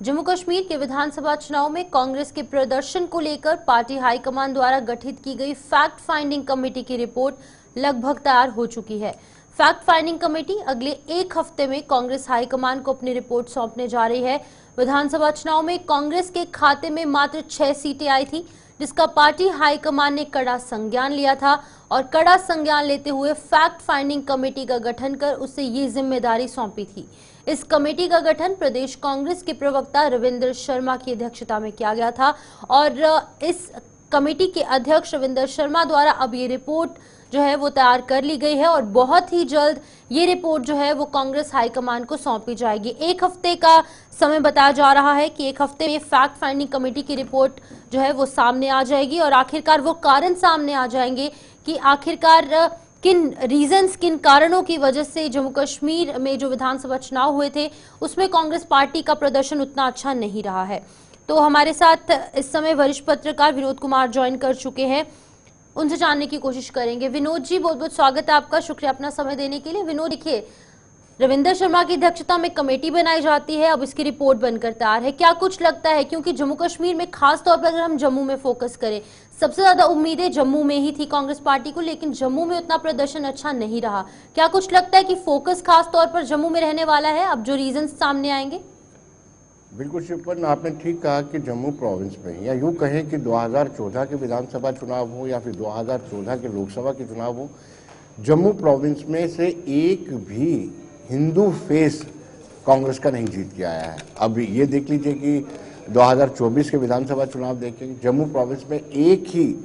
जम्मू कश्मीर के विधानसभा चुनाव में कांग्रेस के प्रदर्शन को लेकर पार्टी हाईकमान द्वारा गठित की गई फैक्ट फाइंडिंग कमेटी की रिपोर्ट लगभग तैयार हो चुकी है। फैक्ट फाइंडिंग कमेटी अगले एक हफ्ते में कांग्रेस हाईकमान को अपनी रिपोर्ट सौंपने जा रही है। विधानसभा चुनाव में कांग्रेस के खाते में मात्र 6 सीटें आई थी, जिसका पार्टी हाईकमान ने कड़ा संज्ञान लिया था और कड़ा संज्ञान लेते हुए फैक्ट फाइंडिंग कमेटी का गठन कर उसे ये जिम्मेदारी सौंपी थी। इस कमेटी का गठन प्रदेश कांग्रेस के प्रवक्ता रविंद्र शर्मा की अध्यक्षता में किया गया था और इस कमेटी के अध्यक्ष रविंद्र शर्मा द्वारा अब ये रिपोर्ट जो है वो तैयार कर ली गई है और बहुत ही जल्द ये रिपोर्ट जो है वो कांग्रेस हाईकमान को सौंपी जाएगी। एक हफ्ते का समय बताया जा रहा है कि एक हफ्ते में फैक्ट फाइंडिंग कमेटी की रिपोर्ट जो है वो सामने आ जाएगी और आखिरकार वो कारण सामने आ जाएंगे कि आखिरकार किन कारणों की वजह से जम्मू कश्मीर में जो विधानसभा चुनाव हुए थे उसमें कांग्रेस पार्टी का प्रदर्शन उतना अच्छा नहीं रहा है। तो हमारे साथ इस समय वरिष्ठ पत्रकार विनोद कुमार ज्वाइन कर चुके हैं, उनसे जानने की कोशिश करेंगे। विनोद जी, बहुत बहुत स्वागत है आपका, शुक्रिया अपना समय देने के लिए। विनोद, देखिए, रविंद्र शर्मा की अध्यक्षता में कमेटी बनाई जाती है, अब इसकी रिपोर्ट बनकर तैयार है। क्या कुछ लगता है, क्योंकि जम्मू कश्मीर में खास तौर पर अगर हम जम्मू में फोकस करें, सबसे ज्यादा उम्मीदें जम्मू में ही थी कांग्रेस पार्टी को, लेकिन जम्मू में उतना प्रदर्शन अच्छा नहीं रहा। क्या कुछ लगता है कि फोकस खास तौर पर जम्मू में रहने वाला है, अब जो रीजन सामने आएंगे? बिल्कुल शिवपन, आपने ठीक कहा कि जम्मू प्रोविंस में, या यूं कहें कि 2014 के विधानसभा चुनाव हो या फिर 2014 के लोकसभा के चुनाव हो, जम्मू प्रोविंस में से एक भी हिंदू फेस कांग्रेस का नहीं जीत के आया है। अब ये देख लीजिए कि 2024 के विधानसभा चुनाव देखें, जम्मू प्रोविंस में एक ही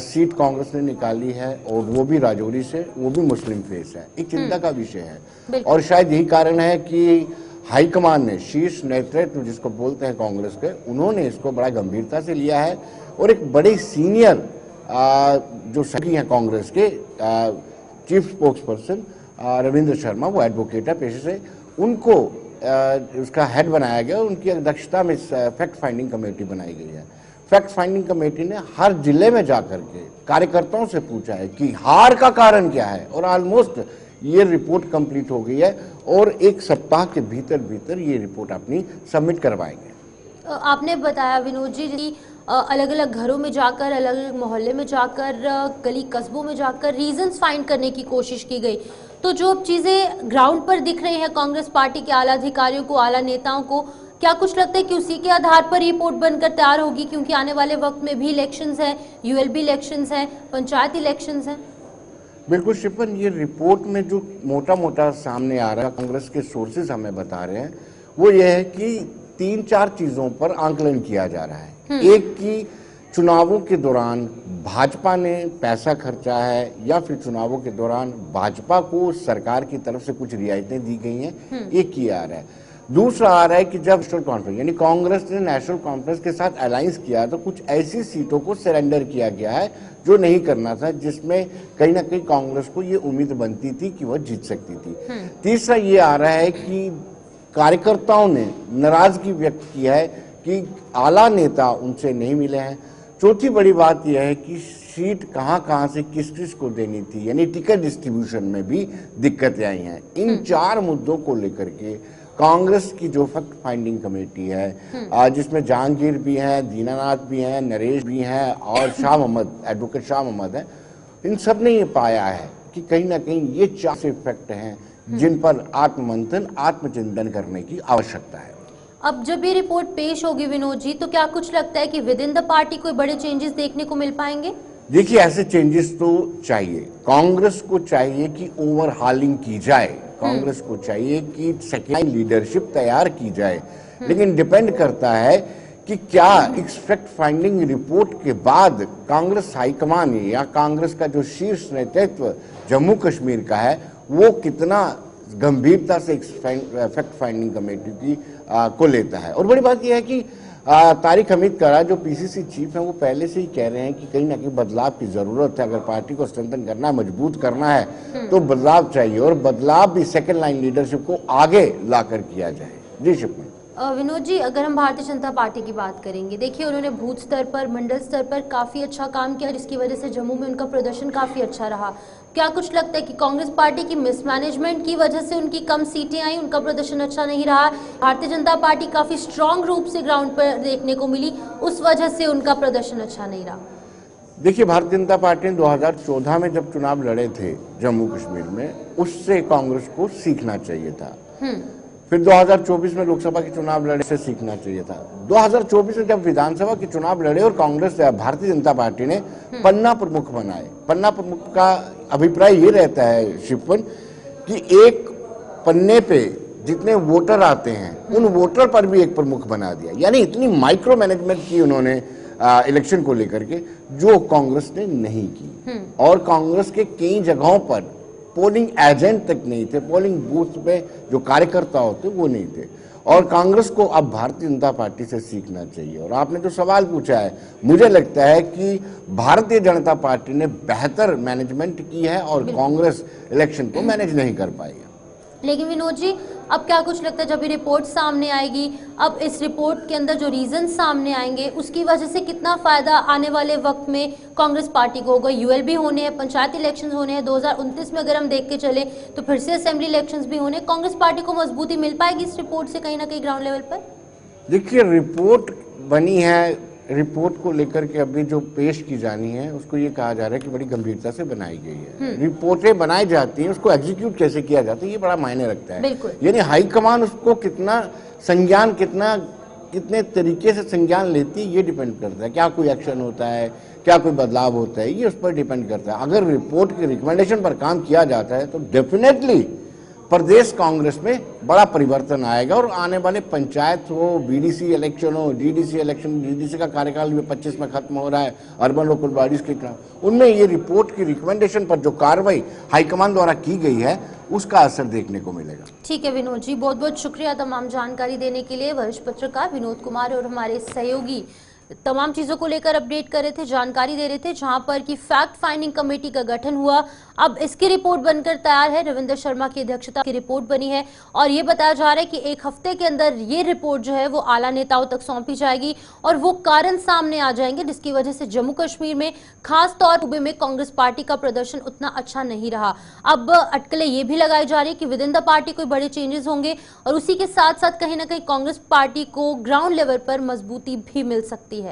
सीट कांग्रेस ने निकाली है और वो भी राजौरी से, वो भी मुस्लिम फेस है। एक चिंता का विषय है और शायद यही कारण है कि हाईकमान ने, शीर्ष नेतृत्व जिसको बोलते हैं कांग्रेस के, उन्होंने इसको बड़ा गंभीरता से लिया है और एक बड़े सीनियर जो सभी हैं कांग्रेस के chief spokes person Ravindra Sharma, वो एडवोकेट है पेशे से, उनको उसका हेड बनाया गया और उनकी अध्यक्षता में फैक्ट फाइंडिंग कमेटी बनाई गई है। फैक्ट फाइंडिंग कमेटी ने हर जिले में जाकर के कार्यकर्ताओं से पूछा है कि हार का कारण क्या है और ऑलमोस्ट ये रिपोर्ट कंप्लीट हो गई है और एक सप्ताह के भीतर भीतर ये रिपोर्ट अपनी सबमिट करवाएंगे। आपने बताया विनोद जी कि अलग अलग घरों में जाकर, अलग अलग मोहल्ले में जाकर, गली कस्बों में जाकर रीजंस फाइंड करने की कोशिश की गई। तो जो चीजें ग्राउंड पर दिख रही हैं कांग्रेस पार्टी के आला अधिकारियों को, आला नेताओं को, क्या कुछ लगता है कि उसी के आधार पर रिपोर्ट बनकर तैयार होगी? क्योंकि आने वाले वक्त में भी इलेक्शंस हैं, यूएलबी इलेक्शंस हैं, पंचायत इलेक्शंस हैं। बिल्कुल शिपन, ये रिपोर्ट में जो मोटा मोटा सामने आ रहा है, कांग्रेस के सोर्सेज हमें बता रहे हैं, वो ये है कि 3-4 चीजों पर आंकलन किया जा रहा है। एक कि चुनावों के दौरान भाजपा ने पैसा खर्चा है या फिर चुनावों के दौरान भाजपा को सरकार की तरफ से कुछ रियायतें दी गई हैं, एक ये आ रहा है। दूसरा आ रहा है कि जब नेशनल कॉन्फ्रेंस यानी कांग्रेस ने नेशनल कॉन्फ्रेंस के साथ अलायंस किया तो कुछ ऐसी सीटों को सरेंडर किया गया है जो नहीं करना था, जिसमें कहीं ना कहीं कांग्रेस को ये उम्मीद बनती थी कि वह जीत सकती थी। तीसरा ये आ रहा है कि कार्यकर्ताओं ने नाराजगी व्यक्त की है कि आला नेता उनसे नहीं मिले हैं। चौथी बड़ी बात यह है कि सीट कहां से किस किस को देनी थी, यानी टिकट डिस्ट्रीब्यूशन में भी दिक्कतें आई हैं। इन 4 मुद्दों को लेकर के कांग्रेस की जो फैक्ट फाइंडिंग कमेटी है, जिसमें जहांगीर भी हैं, दीनानाथ भी हैं, नरेश भी हैं और शाह मोहम्मद, एडवोकेट शाह मोहम्मद है, इन सब ने ये पाया है कि कहीं ना कहीं ये 4 फैक्ट हैं जिन पर आत्ममंथन, आत्मचिंतन करने की आवश्यकता है। अब जब ये रिपोर्ट पेश होगी विनोद जी, तो क्या कुछ लगता है कि विद इन द पार्टी कोई बड़े चेंजेस देखने को मिल पाएंगे? देखिए, ऐसे चेंजेस तो चाहिए, कांग्रेस को चाहिए कि ओवरहालिंग की जाए, कांग्रेस को चाहिए कि सेकेंड लीडरशिप तैयार की जाए, लेकिन डिपेंड करता है कि क्या इस फैक्ट फाइंडिंग रिपोर्ट के बाद कांग्रेस हाईकमान या कांग्रेस का जो शीर्ष नेतृत्व जम्मू कश्मीर का है वो कितना गंभीरता से फैक्ट फाइंडिंग कमेटी की को लेता है। और बड़ी बात यह है कि तारिक हमीद करा जो पीसीसी चीफ हैं, वो पहले से ही कह रहे हैं कि कहीं ना कहीं बदलाव की जरूरत है। अगर पार्टी को स्ट्रेंथन करना है, मजबूत करना है, तो बदलाव चाहिए और बदलाव भी सेकंड लाइन लीडरशिप को आगे लाकर किया जाए। जी शिवपाल। विनोद जी, अगर हम भारतीय जनता पार्टी की बात करेंगे, देखिए उन्होंने बूथ स्तर पर, मंडल स्तर पर काफी अच्छा काम किया, जिसकी वजह से जम्मू में उनका प्रदर्शन काफी अच्छा रहा। क्या कुछ लगता है कि कांग्रेस पार्टी की मिसमैनेजमेंट की वजह से उनकी कम सीटें आई, उनका प्रदर्शन अच्छा नहीं रहा? भारतीय जनता पार्टी काफी स्ट्रांग रूप से ग्राउंड पर देखने को मिली, उस वजह से उनका प्रदर्शन अच्छा नहीं रहा? देखिए, भारतीय जनता पार्टी ने 2014 में जब चुनाव लड़े थे जम्मू कश्मीर में, उससे कांग्रेस को सीखना चाहिए था। फिर 2024 में लोकसभा के चुनाव लड़े से सीखना चाहिए था। 2024 में जब विधानसभा के चुनाव लड़े और कांग्रेस भारतीय जनता पार्टी ने पन्ना प्रमुख बनाए, पन्ना प्रमुख का अभिप्राय ये रहता है शिवपुन कि एक पन्ने पे जितने वोटर आते हैं उन वोटर पर भी एक प्रमुख बना दिया। यानी इतनी माइक्रो मैनेजमेंट की उन्होंने इलेक्शन को लेकर के, जो कांग्रेस ने नहीं की। और कांग्रेस के कई जगहों पर पोलिंग एजेंट तक नहीं थे, पोलिंग बूथ पे जो कार्यकर्ता होते वो नहीं थे। और कांग्रेस को अब भारतीय जनता पार्टी से सीखना चाहिए। और आपने जो सवाल पूछा है, मुझे लगता है कि भारतीय जनता पार्टी ने बेहतर मैनेजमेंट की है और कांग्रेस इलेक्शन को मैनेज नहीं कर पाई है। लेकिन विनोद जी, अब क्या कुछ लगता है जब ये रिपोर्ट सामने आएगी, अब इस रिपोर्ट के अंदर जो रीजन सामने आएंगे उसकी वजह से कितना फायदा आने वाले वक्त में कांग्रेस पार्टी को होगा? यूएलबी होने हैं, पंचायत इलेक्शंस होने हैं, 2029 में अगर हम देख के चले तो फिर से असेंबली इलेक्शंस भी होने, कांग्रेस पार्टी को मजबूती मिल पाएगी इस रिपोर्ट से कहीं ना कहीं ग्राउंड लेवल पर? देखिए, रिपोर्ट बनी है, रिपोर्ट को लेकर के अभी जो पेश की जानी है उसको ये कहा जा रहा है कि बड़ी गंभीरता से बनाई गई है। रिपोर्टें बनाई जाती हैं, उसको एग्जीक्यूट कैसे किया जाता है ये बड़ा मायने रखता है। यानी हाईकमान उसको कितना संज्ञान, कितने तरीके से संज्ञान लेती है ये डिपेंड करता है। क्या कोई एक्शन होता है, क्या कोई बदलाव होता है, ये उस पर डिपेंड करता है। अगर रिपोर्ट के रिकमेंडेशन पर काम किया जाता है तो डेफिनेटली प्रदेश कांग्रेस में बड़ा परिवर्तन आएगा। और आने वाले पंचायत हो, बीडीसी इलेक्शन हो, डीडीसी इलेक्शन, डीडीसी का कार्यकाल भी 25 में खत्म हो रहा है, अर्बन लोकल बॉडीज के खिलाफ, उनमें ये रिपोर्ट की रिकमेंडेशन पर जो कार्रवाई हाईकमान द्वारा की गई है उसका असर देखने को मिलेगा। ठीक है विनोद जी, बहुत बहुत शुक्रिया तमाम जानकारी देने के लिए। वरिष्ठ पत्रकार विनोद कुमार और हमारे सहयोगी तमाम चीजों को लेकर अपडेट कर रहे थे, जानकारी दे रहे थे, जहां पर कि फैक्ट फाइंडिंग कमेटी का गठन हुआ, अब इसकी रिपोर्ट बनकर तैयार है। रविंद्र शर्मा की अध्यक्षता की रिपोर्ट बनी है और ये बताया जा रहा है कि एक हफ्ते के अंदर ये रिपोर्ट जो है वो आला नेताओं तक सौंपी जाएगी और वो कारण सामने आ जाएंगे जिसकी वजह से जम्मू कश्मीर में, खास तौर सूबे में कांग्रेस पार्टी का प्रदर्शन उतना अच्छा नहीं रहा। अब अटकलें ये भी लगाई जा रही है कि विद इन द पार्टी कोई बड़े चेंजेस होंगे और उसी के साथ साथ कहीं ना कहीं कांग्रेस पार्टी को ग्राउंड लेवल पर मजबूती भी मिल सकती है।